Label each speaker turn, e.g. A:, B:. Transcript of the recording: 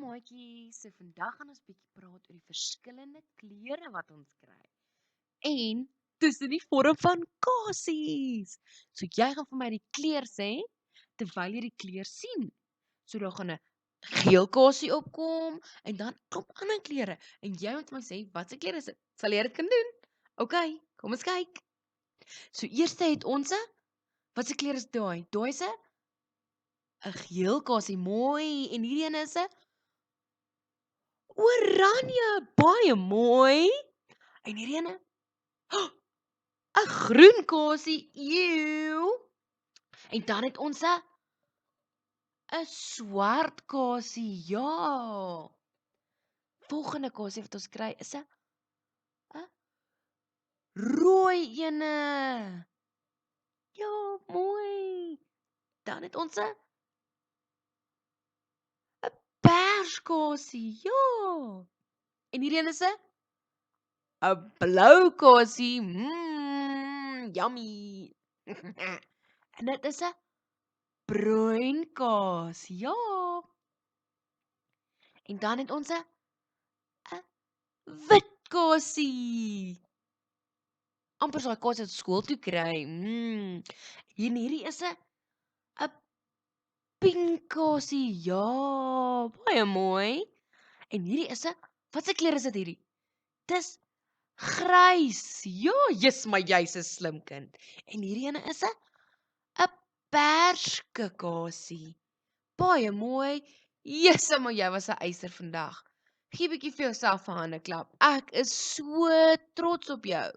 A: maatjies, so vandag gaan ons bietjie praat oor die verskillende kleure wat ons kry. En dis in die vorm van kasies. So jy gaan vir my die kleur sê terwyl jy die kleur sien. So daar gaan 'n geel kasie opkom en dan klop ander kleure en jy moet my sê watse kleur is dit? Sal jy dit kan doen? OK, kom ons kyk. So eerste het ons 'n watse kleur is daai? Daai is 'n geel kasie, mooi. En hierdie een is 'n oranje, baie mooi. En hierdie ene, 'n groen kasie, eeu. En dan het ons 'n swart kasie, ja. Volgende kasie wat ons kry is 'n rooi ene. Ja, mooi. Dan het ons 'n pers kasie, ja. En hierdie een is 'n blou kasie, yummy. En dit is 'n bruin kaas, ja. En dan het ons 'n wit kasie. Amper soos daai kaas wat skool toe kry. En hierdie is 'n pink kasie, ja, baie mooi. En hierdie is 'n watse kleur is dit hierdie? Dis grys. Ja, jy's maar jy's 'n slim kind. En hierdie ene is 'n perske kasie. Baie mooi. Jesse, maar jy was 'n eiser vandag. Gee 'n bietjie vir jouself 'n hande klap. Ek is so trots op jou.